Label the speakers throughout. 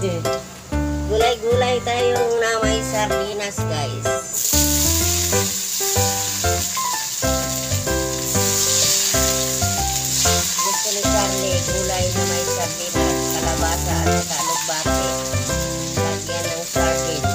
Speaker 1: Gulay-gulay tayong na may sardinas, guys. Gusto ni Charlie, gulay na may sardinas, kalabasa at saka alugbate. Lagyan ng sardines.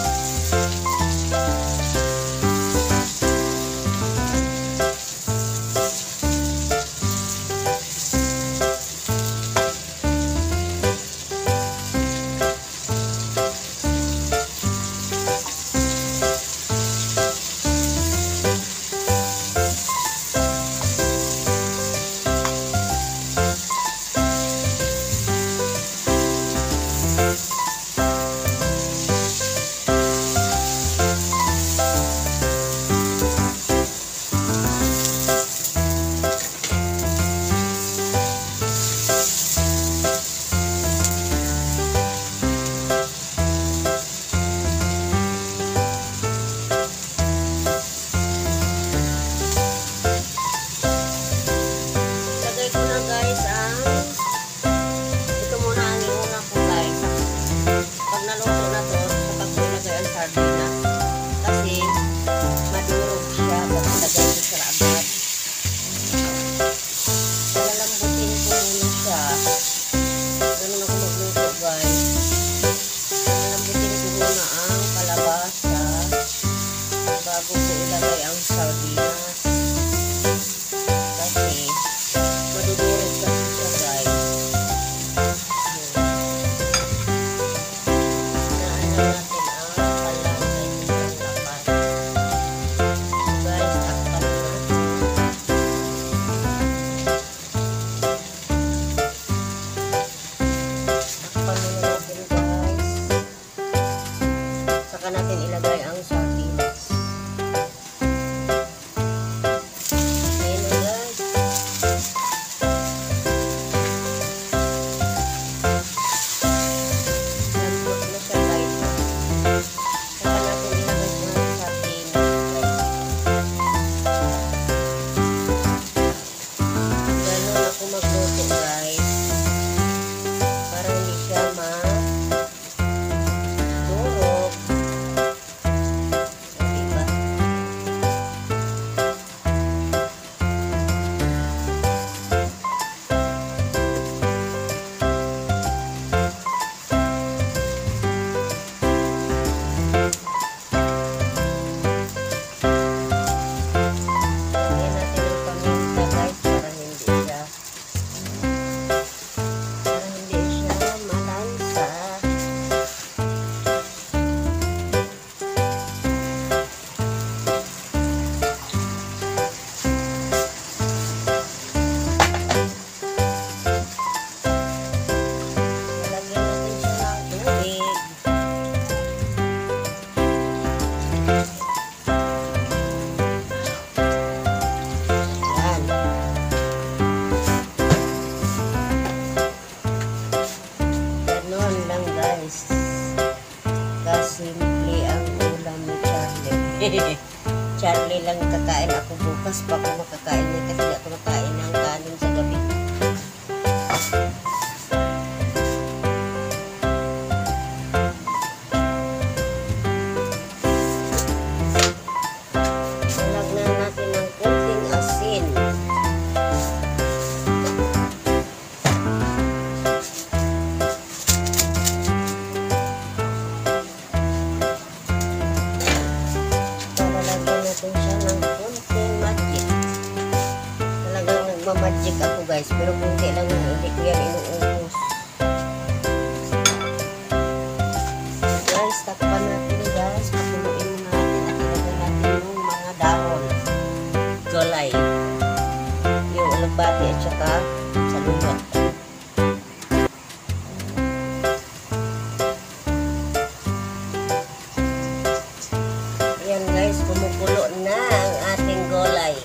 Speaker 1: Natin ilagay ang sardinas. Ayan na, guys. Lambot na siya, guys. Saka natin ilagay ang sardinas. Ganun ako magluto, guys. Para hindi siya simple ang ulam ni Charlie. Charlie lang kakain, ako bukas pa ako makakain niya kasi ako makain ng kanin sa gabi. Nalagnan natin ng konting asin. Magic ako, guys, pero kunti lang yung hindi ko yan inuubos. Guys, takpan natin, guys, pakuluin natin at ilagay natin yung mga dahon, gulay, yung alugbati at saka salungat. Ayan, guys, kumukulo na ang ating gulay.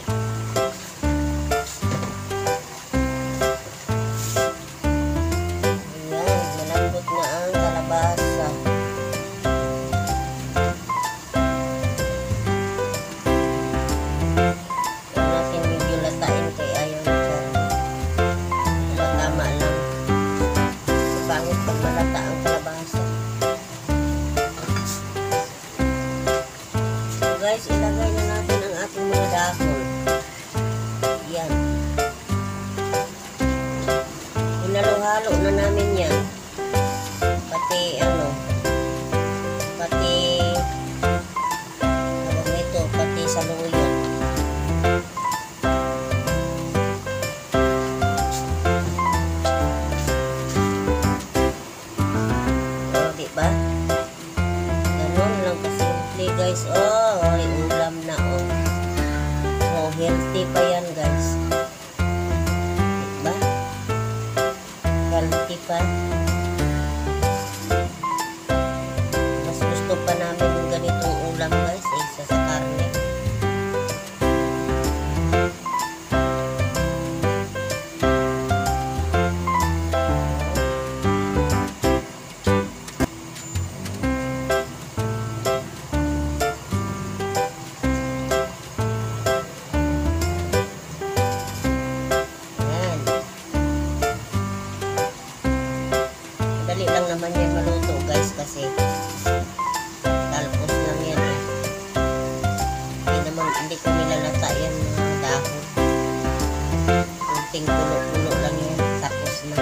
Speaker 1: Pulo lang yan. Tapos na.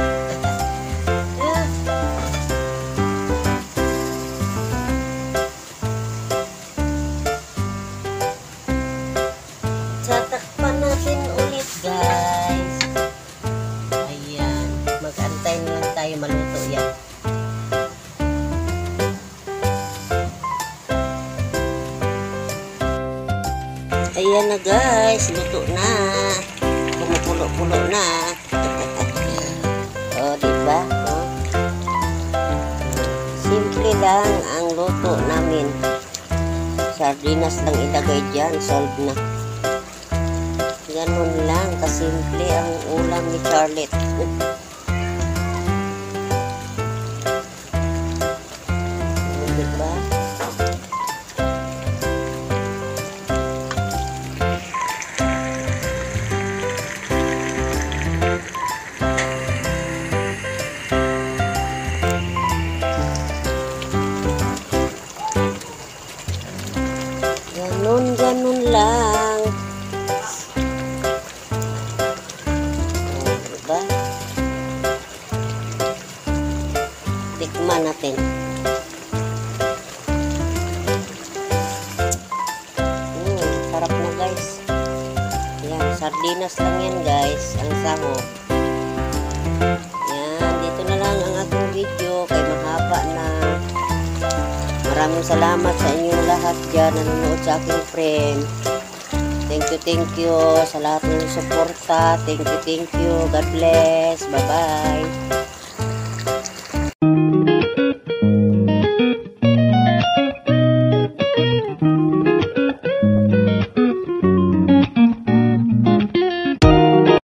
Speaker 1: Ah. Tatakpan natin ulit, guys. Ayan. Mag-antay na lang tayo maluto yan. Ayan na, guys. Luto na. Kumukulo-kulo na. O, diba? O. Simple lang ang luto namin. Sardinas lang ilagay dyan. Solve na. Ganun lang. Kasimple ang ulam ni Charlotte. Diba? Ganun lang. Diba? Tikman natin. Sarap na, guys. Yan, sardinas lang yan, guys. Ang sahog. Yan, dito na lang ang ating video. Kay mahaba na. Maraming salamat sa inyong lahat dyan nanonood sa aking friend. Thank you sa lahat ng suporta. Thank you. God bless. Bye-bye.